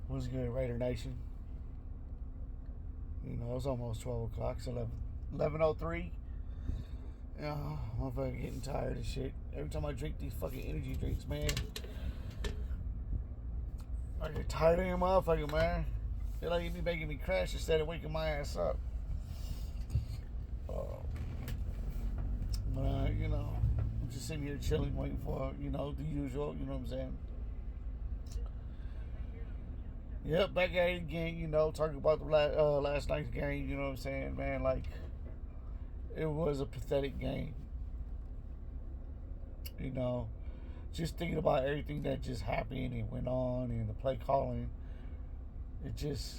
What's good, Raider Nation? You know, it's almost 12 o'clock. It's 11:03. I'm fucking getting tired of shit. Every time I drink these fucking energy drinks, man, I get tired of them motherfucker, man. Feel like it be making me crash instead of waking my ass up. Uh, but, I'm just sitting here chilling, waiting for, the usual, you know what I'm saying? Yep, back at it again, talking about the last night's game, you know what I'm saying, man? Like, it was a pathetic game. You know, just thinking about everything that just happened and went on and the play calling, it just,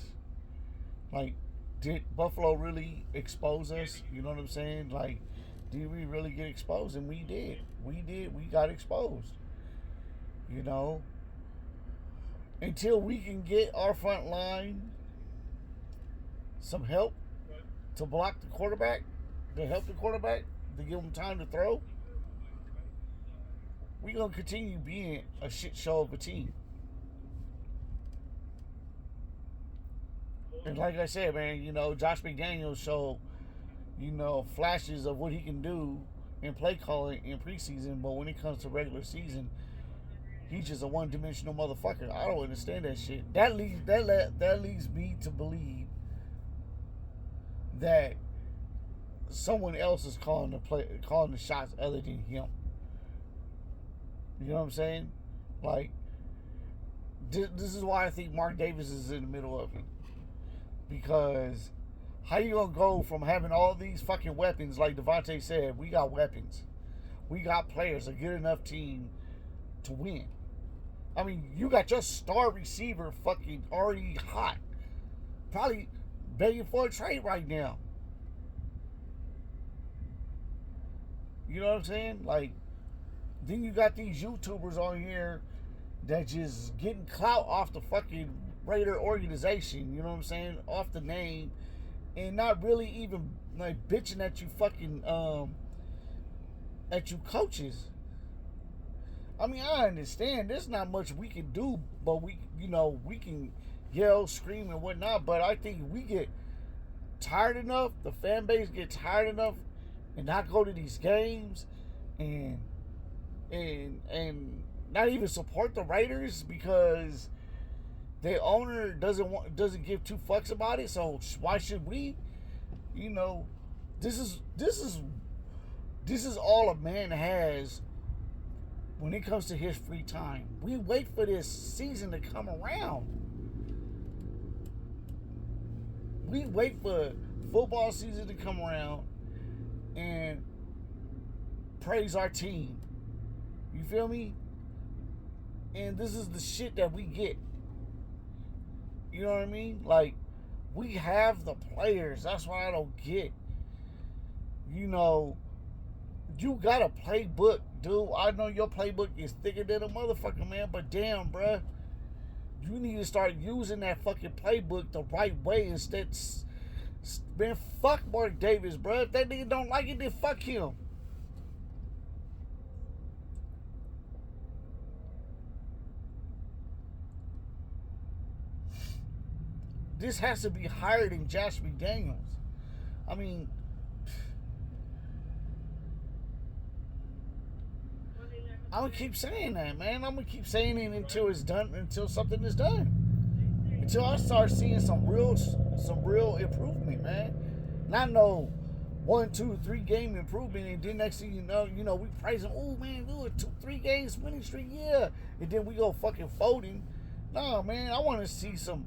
like, did Buffalo really expose us? You know what I'm saying? Like, did we really get exposed? And we did. We did. We got exposed. You know, until we can get our front line some help to block the quarterback, to help the quarterback, to give him time to throw, we're going to continue being a shit show of a team. And like I said, man, Josh McDaniels showed, flashes of what he can do in play calling in preseason, but when it comes to regular season, he's just a one-dimensional motherfucker. I don't understand that shit. That leads me to believe that someone else is calling the shots other than him. You know what I'm saying? Like, this is why I think Mark Davis is in the middle of it. Because how you gonna go from having all these fucking weapons, like Devontae said, we got weapons. We got players, a good enough team to win. I mean, you got your star receiver fucking already hot. Probably begging for a trade right now. You know what I'm saying? Like, then you got these YouTubers on here that just getting clout off the fucking Raider organization, you know what I'm saying? Off the name, and not really even like bitching at you fucking at you coaches. I mean, I understand there's not much we can do, but we can yell, scream, and whatnot. But I think we get tired enough, the fan base get tired enough, and not go to these games, and and not even support the Raiders because the owner doesn't give two fucks about it. So why should we? You know, this is all a man has when it comes to his free time. We wait for this season to come around. We wait for football season to come around and praise our team. You feel me? And this is the shit that we get. You know what I mean? Like, we have the players. That's what I don't get. You got a playbook, dude. I know your playbook is thicker than a motherfucker, man. But damn, bruh. You need to start using that fucking playbook the right way instead. Man, fuck Mark Davis, bruh. If that nigga don't like it, then fuck him. This has to be higher than Josh McDaniels. I mean, I'm gonna keep saying that, man. I'm gonna keep saying it until it's done, until something is done, until I start seeing some real improvement, man. Not no 1, 2, 3 game improvement, and then next thing you know, we praise them. Oh man, we were 2, 3 games winning streak, yeah, and then we go fucking folding. No, man, I want to see some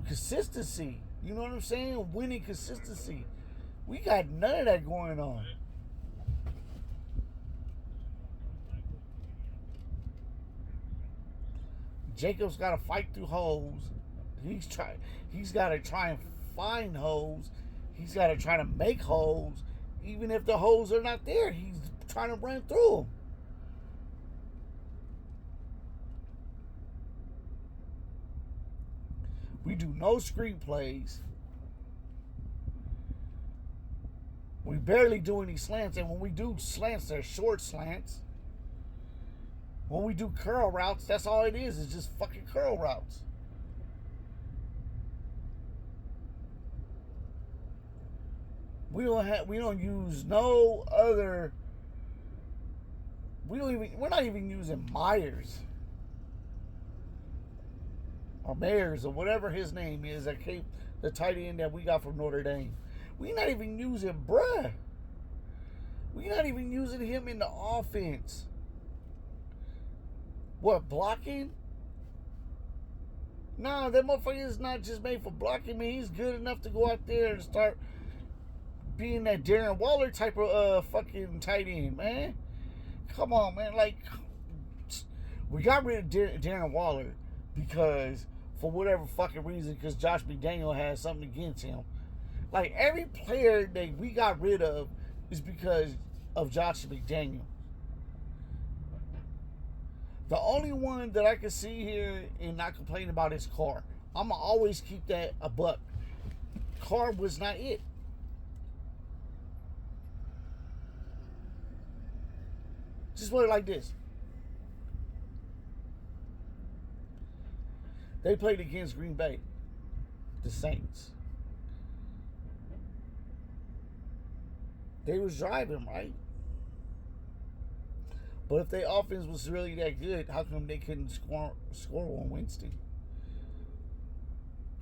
consistency. You know what I'm saying? Winning consistency. We got none of that going on. Jacob's got to fight through holes. He's got to try and find holes. He's got to try to make holes. Even if the holes are not there, he's trying to run through them. We do no screenplays. We barely do any slants, and when we do slants, they're short slants. When we do curl routes, that's all it is. It's just fucking curl routes. We don't use no other. We're not even using Myers or Mayers or whatever his name is that came, the tight end that we got from Notre Dame. We're not even using bruh. We're not even using him in the offense. What, blocking? No, that motherfucker is not just made for blocking. I mean, he's good enough to go out there and start being that Darren Waller type of fucking tight end, man. Come on, man. Like, we got rid of Darren Waller because, for whatever fucking reason, because Josh McDaniel has something against him. Like, every player that we got rid of is because of Josh McDaniel. The only one that I can see here and not complain about is Carr. I'm going to always keep that a buck. Carr was not it. Just put it like this. They played against Green Bay, the Saints. They was driving, right? But if their offense was really that good, how come they couldn't score on Winston?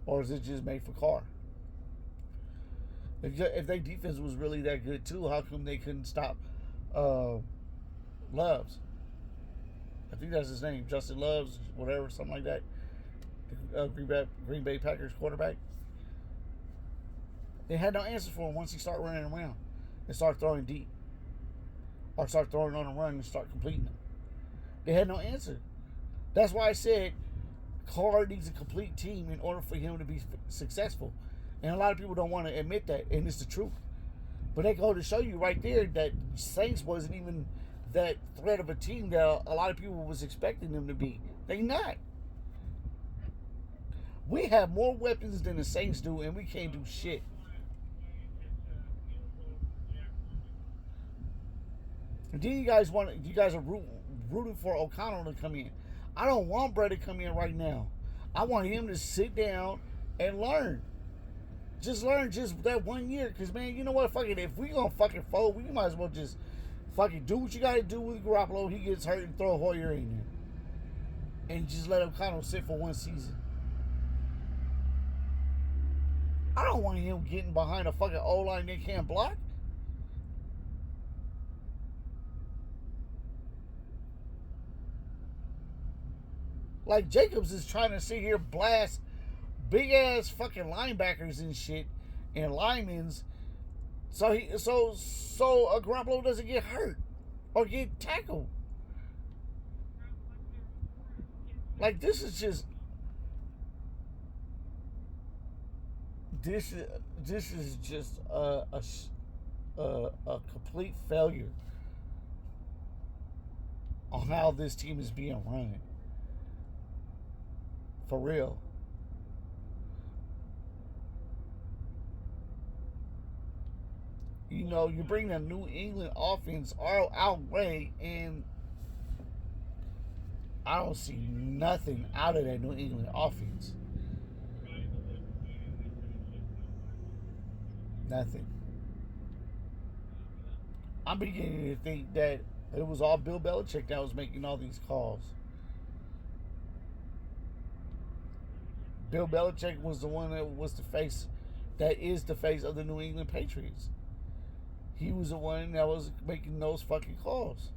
Or is it just made for Carr? If their defense was really that good too, how come they couldn't stop Loves? I think that's his name, Justin Loves, whatever, something like that. Green Bay Packers quarterback. They had no answer for him once he started running around and started throwing deep, or start throwing on a run and start completing them. They had no answer. That's why I said Carr needs a complete team in order for him to be successful. And a lot of people don't want to admit that, and it's the truth. But they go to show you right there that Saints wasn't even that threat of a team that a lot of people was expecting them to be. They not. We have more weapons than the Saints do, and we can't do shit. And then you guys are rooting for O'Connell to come in. I don't want Brett to come in right now. I want him to sit down and learn. Just learn just that 1 year. Because, man, you know what? Fuck it. If we going to fucking fold, we might as well just fucking do what you got to do with Garoppolo. He gets hurt and throw Hoyer in there. And just let O'Connell sit for one season. I don't want him getting behind a fucking O-line that can't block. Like, Jacobs is trying to sit here blast big ass fucking linebackers and shit and linemen's so Garoppolo doesn't get hurt or get tackled. Like, this is just a complete failure on how this team is being run. For real. You know, you bring the New England offense our way, and I don't see nothing out of that New England offense. Nothing. I'm beginning to think that it was all Bill Belichick that was making all these calls. Bill Belichick was the one that is the face of the New England Patriots. He was the one that was making those fucking calls.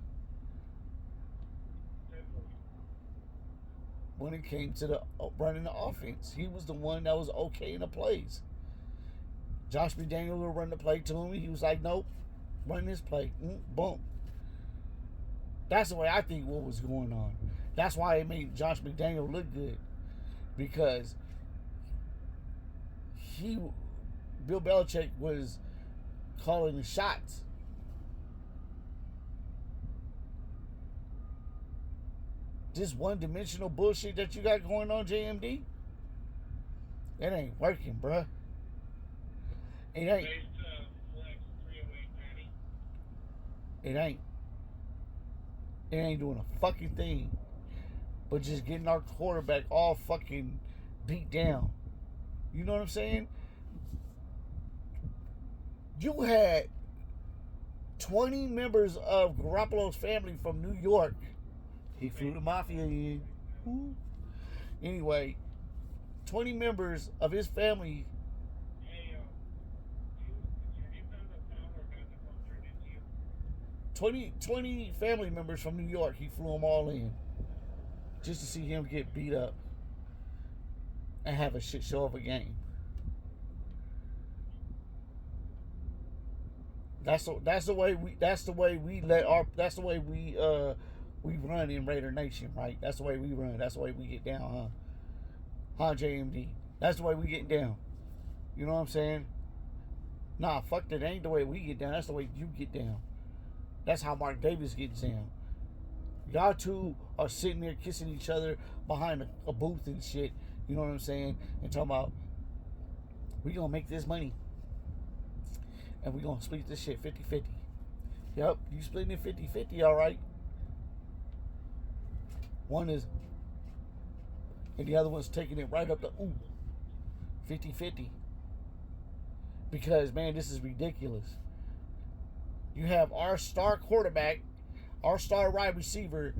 When it came to the running the offense, he was the one that was okay in the plays. Josh McDaniel would run the play to him. He was like, nope, run this play. Boom. That's the way I think what was going on. That's why it made Josh McDaniel look good. Because Bill Belichick was calling the shots. This one-dimensional bullshit that you got going on, JMD, it ain't working, bruh. It ain't. It ain't. It ain't doing a fucking thing but just getting our quarterback all fucking beat down. You know what I'm saying? You had 20 members of Garoppolo's family from New York. He flew the mafia in. Anyway, 20 members of his family. 20 family members from New York. He flew them all in just to see him get beat up and have a shit show of a game. That's the way we run in Raider Nation, right? That's the way we run. That's the way we get down, huh? JMD. That's the way we get down. You know what I'm saying? Nah, fuck that. Ain't the way we get down. That's the way you get down. That's how Mark Davis gets down. Y'all two are sitting there kissing each other behind a booth and shit. You know what I'm saying? And talking about, we gonna make this money. And we gonna split this shit 50-50. Yep, you splitting it 50-50, alright. One is, and the other one's taking it right up to 50-50. Because, man, this is ridiculous. You have our star quarterback, our star wide receiver.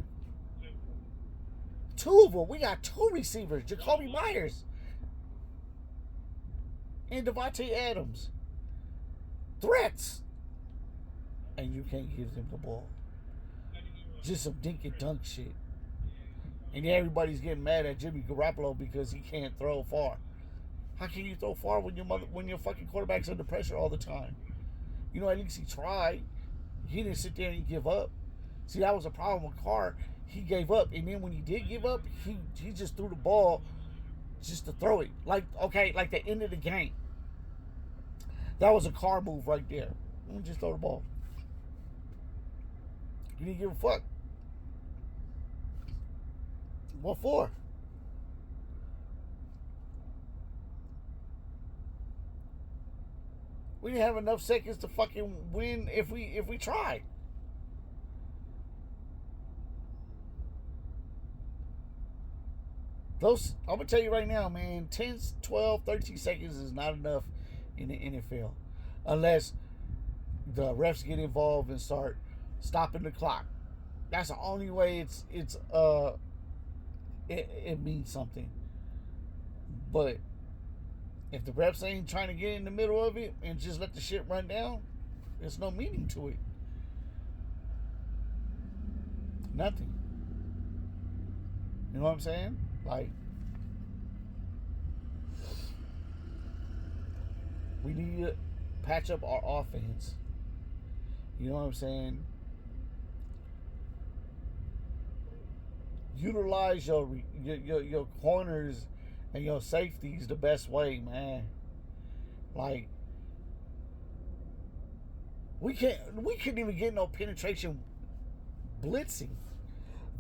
Two of them. We got two receivers. Jacoby Myers and Devontae Adams. Threats. And you can't give them the ball. Just some dink and dunk shit. And everybody's getting mad at Jimmy Garoppolo because he can't throw far. How can you throw far when your fucking quarterback's under pressure all the time? You know, at least he tried. He didn't sit there and give up. See, that was a problem with Carr. He gave up, and then when he did give up, he just threw the ball just to throw it. Like the end of the game. That was a Carr move right there. Let me just throw the ball. You didn't give a fuck. What for? We didn't have enough seconds to fucking win if we tried. Those, I'm gonna tell you right now, man, 10, 12, 13 seconds is not enough in the NFL. Unless the refs get involved and start stopping the clock. That's the only way it means something. But if the refs ain't trying to get in the middle of it and just let the shit run down, there's no meaning to it. Nothing. You know what I'm saying? Like, we need to patch up our offense. You know what I'm saying? Utilize your corners and your safeties the best way, man. Like, we couldn't even get no penetration blitzing.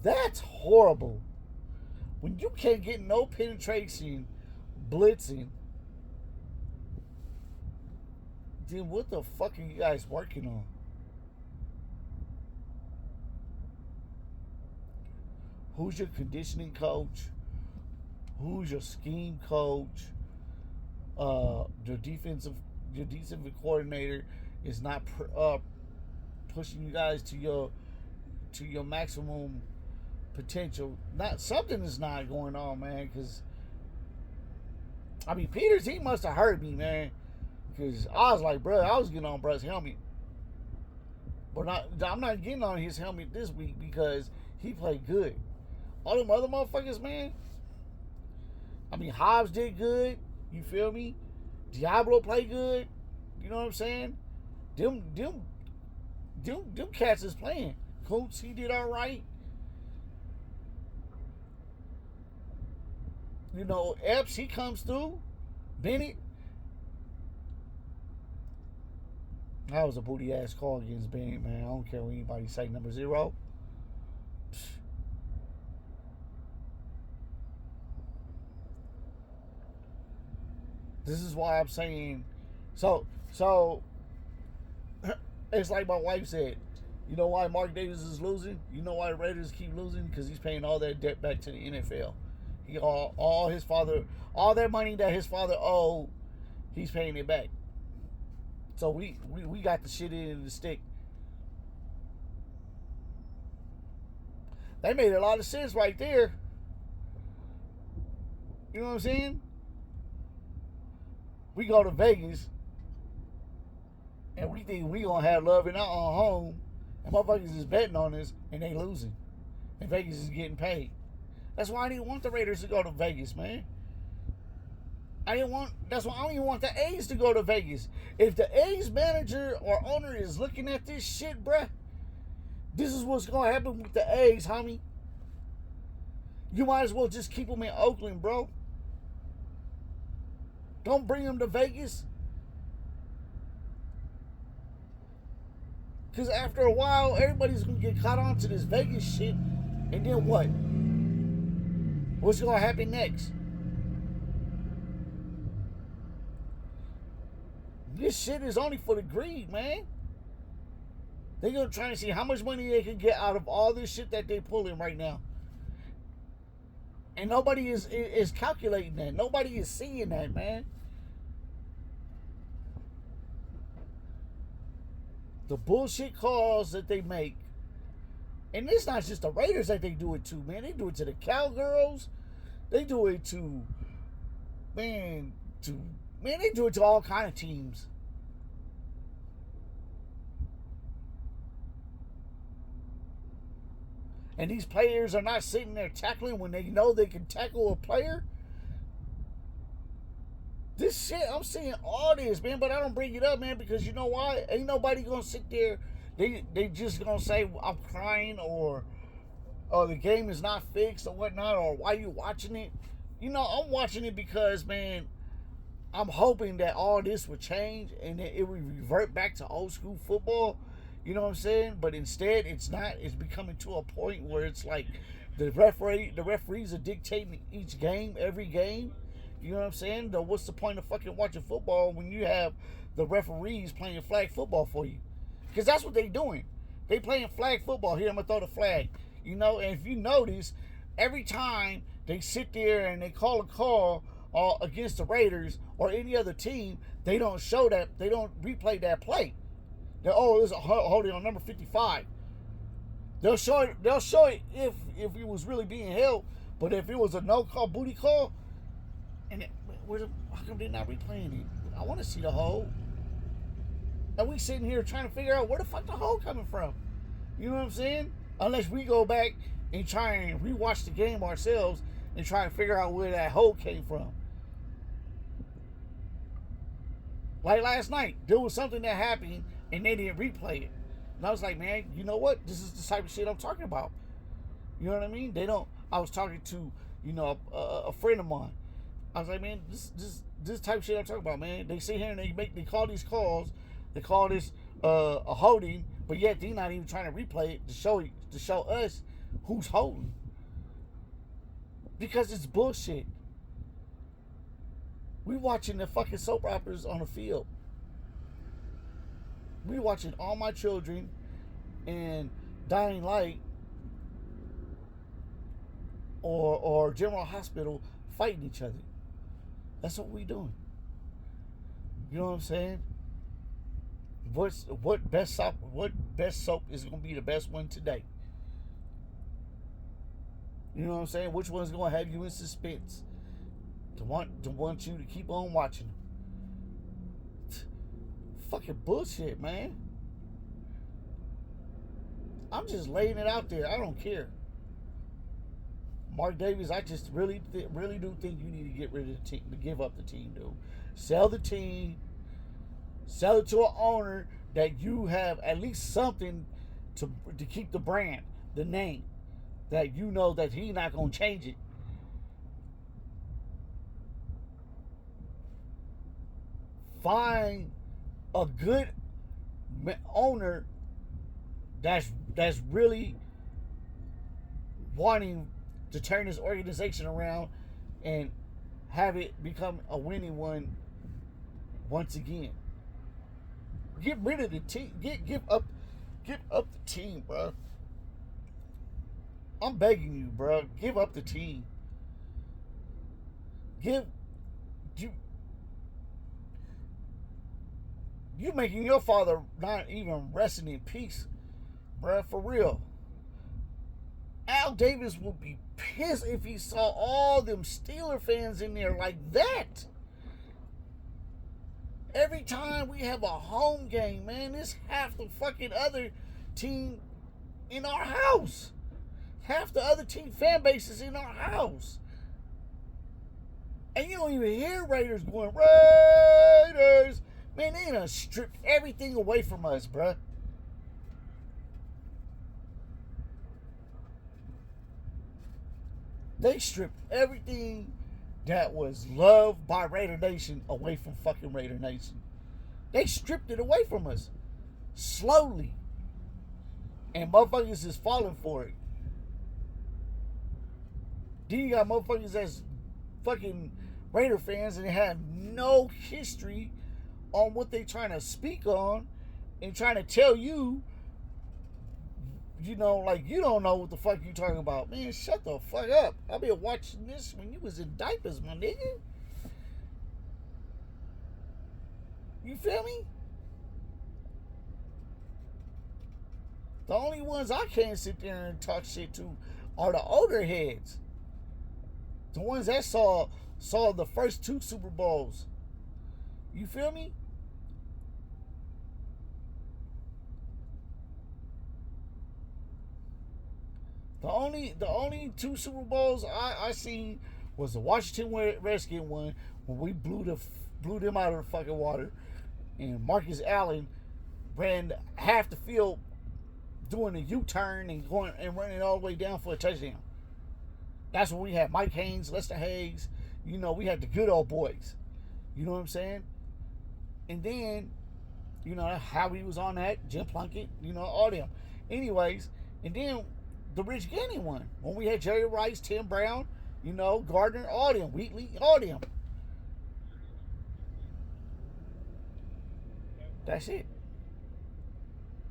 That's horrible. When you can't get no penetration blitzing, then what the fuck are you guys working on? Who's your conditioning coach? Who's your scheme coach? Your defensive coordinator is not pushing you guys to your maximum potential. Not something is not going on, man. Because I mean, Peters, he must have heard me, man. Because I was like, bro, I was getting on bro's helmet, but I'm not getting on his helmet this week because he played good. All them other motherfuckers, man. I mean, Hobbs did good. You feel me? Diablo played good. You know what I'm saying? Them cats is playing. Coach, he did all right. You know, Epps, he comes through. Bennett. That was a booty ass call against Bennett, man. I don't care what anybody say. Number 0. This is why I'm saying, so it's like my wife said, You know why Mark Davis is losing? You know why the Raiders keep losing? Because he's paying all that debt back to the NFL. He all his father, all that money that his father owed, he's paying it back. So we got the shit in the stick. That made a lot of sense right there. You know what I'm saying? We go to Vegas and we think we gonna have love in our own home, and motherfuckers is betting on us and they losing, and Vegas is getting paid. That's why I didn't want the Raiders to go to Vegas, man. That's why I don't even want the A's to go to Vegas. If the A's manager or owner is looking at this shit, bruh, this is what's gonna happen with the A's, homie. You might as well just keep them in Oakland, bro. Don't bring them to Vegas. Because after a while, everybody's going to get caught on to this Vegas shit. And then what? What's going to happen next? This shit is only for the greed, man. They're going to try to see how much money they can get out of all this shit that they're pulling right now. And nobody is calculating that. Nobody is seeing that, man. The bullshit calls that they make. And it's not just the Raiders that they do it to, man. They do it to the Cowgirls. They do it to, they do it to all kind of teams. And these players are not sitting there tackling when they know they can tackle a player. This shit, I'm seeing all this, man, but I don't bring it up, man, because you know why? Ain't nobody gonna sit there. They just gonna say I'm crying or the game is not fixed or whatnot, or why you watching it? You know, I'm watching it because, man, I'm hoping that all this would change and that it would revert back to old school football. You know what I'm saying? But instead, it's not. It's becoming to a point where it's like the referees are dictating each game, every game. You know what I'm saying? Though, what's the point of fucking watching football when you have the referees playing flag football for you? Because that's what they doing. They playing flag football. Here, I'm going to throw the flag. You know, and if you notice, every time they sit there and they call a call against the Raiders or any other team, they don't show that. They don't replay that play. There's a holding on number 55. They'll show it if it was really being held. But if it was a no-call booty call, and how come they're not replaying it? I want to see the hole. And we sitting here trying to figure out where the fuck the hole coming from. You know what I'm saying? Unless we go back and try and rewatch the game ourselves and try and figure out where that hole came from. Like last night, there was something that happened and they didn't replay it. And I was like, man, you know what? This is the type of shit I'm talking about. You know what I mean? I was talking to, a friend of mine. I was like, man, this type of shit I'm talking about, man. They sit here and they call these calls. They call this a holding, but yet they're not even trying to replay it to show us who's holding. Because it's bullshit. We watching the fucking soap operas on the field. We watching All My Children and Dying Light or General Hospital fighting each other. That's what we doing. You know what I'm saying? What best soap is gonna be the best one today? You know what I'm saying? Which one's gonna have you in suspense to want you to keep on watching them? Fucking bullshit, man. I'm just laying it out there. I don't care. Mark Davis, I just really do think you need to get rid of the team, to give up the team, dude. Sell the team. Sell it to an owner that you have at least something to keep the brand, the name, that you know that he's not going to change it. Find a good owner that's really wanting to turn this organization around and have it become a winning one once again. Get rid of the team. Give up the team, bro. I'm begging you, bro. Give up the team. Give you. You making your father not even resting in peace, bro. For real. Al Davis would be pissed if he saw all them Steeler fans in there like that. Every time we have a home game, man, it's half the fucking other team in our house. Half the other team fan base is in our house. And you don't even hear Raiders going, Raiders. Man, they done stripped everything away from us, bruh. They stripped everything that was loved by Raider Nation away from fucking Raider Nation. They stripped it away from us. Slowly. And motherfuckers is falling for it. Then you got motherfuckers that's fucking Raider fans and they have no history on what they trying to speak on and trying to tell you, you know, like you don't know what the fuck you talking about. Man, shut the fuck up. I've been watching this when you was in diapers, my nigga. You feel me? The only ones I can't sit there and talk shit to are the older heads. The ones that saw the first 2 Super Bowls. You feel me? The only 2 Super Bowls I seen was the Washington Redskin one when we blew them out of the fucking water, and Marcus Allen ran half the field doing a U-turn and going and running all the way down for a touchdown. That's when we had Mike Haynes, Lester Hayes. You know, we had the good old boys. You know what I'm saying? And then, you know, Howie was on that, Jim Plunkett, you know, all them. Anyways, and then the Rich Gannon one, when we had Jerry Rice, Tim Brown, you know, Gardner, all them, Wheatley, all them. That's it.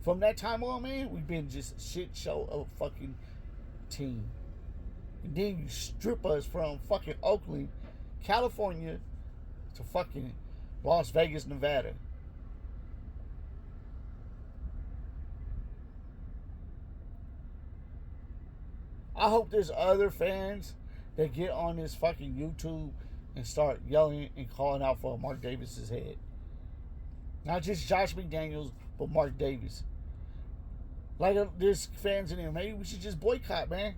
From that time on, man, we've been just a shit show of a fucking team. And then you strip us from fucking Oakland, California, to fucking Las Vegas, Nevada. I hope there's other fans that get on this fucking YouTube and start yelling and calling out for Mark Davis's head. Not just Josh McDaniels, but Mark Davis. Like, there's fans in there. Maybe we should just boycott, man.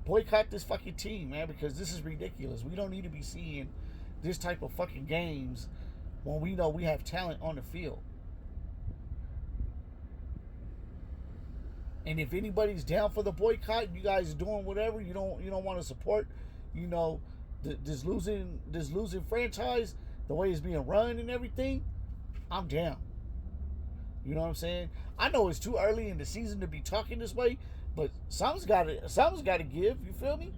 Boycott this fucking team, man, because this is ridiculous. We don't need to be seeing this type of fucking games when we know we have talent on the field. And if anybody's down for the boycott, you guys are doing whatever, you don't want to support, you know, this losing franchise, the way it's being run and everything, I'm down. You know what I'm saying? I know it's too early in the season to be talking this way, but something's got to give. You feel me?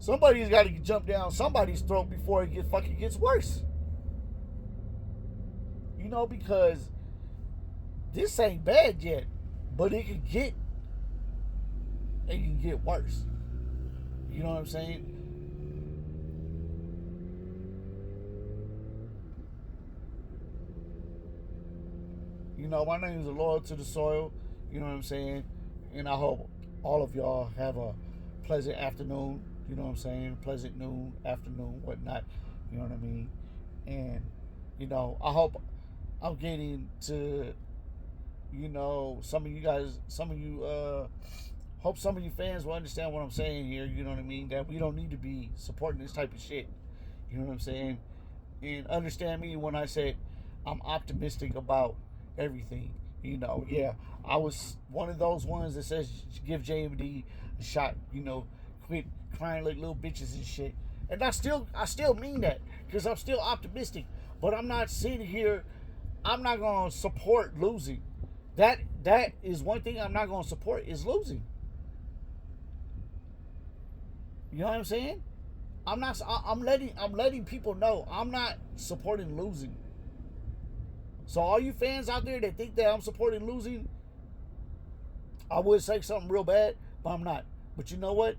Somebody's got to jump down somebody's throat before it gets worse. You know, because this ain't bad yet, but it can get worse. You know what I'm saying? You know, my name is Loyal to the Soil. You know what I'm saying? And I hope all of y'all have a pleasant afternoon. You know what I'm saying? Pleasant noon, afternoon, whatnot. You know what I mean? And, you know, I hope I'm getting to, you know, hope some of you fans will understand what I'm saying here. You know what I mean? That we don't need to be supporting this type of shit. You know what I'm saying? And understand me when I say I'm optimistic about everything. You know, yeah, I was one of those ones that says give JMD a shot. You know, quit crying like little bitches and shit. And I still mean that because I'm still optimistic. But I'm not sitting here. I'm not gonna support losing. That is one thing I'm not gonna support is losing. You know what I'm saying? I'm letting people know I'm not supporting losing. So all you fans out there that think that I'm supporting losing, I would say something real bad, but I'm not. But you know what?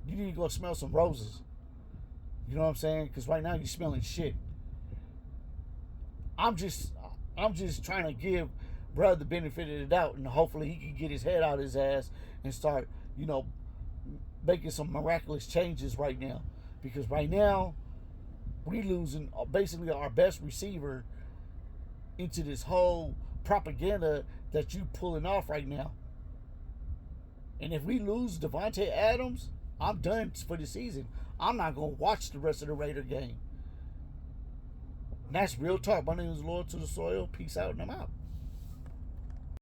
You need to go smell some roses. You know what I'm saying? Because right now you're smelling shit. I'm just trying to give brother the benefit of the doubt, and hopefully he can get his head out of his ass and start, making some miraculous changes right now. Because right now we losing basically our best receiver into this whole propaganda that you pulling off right now. And if we lose Devontae Adams, I'm done for the season. I'm not going to watch the rest of the Raider game. And that's real talk. My name is Loyal to the Soil. Peace out, and I'm out.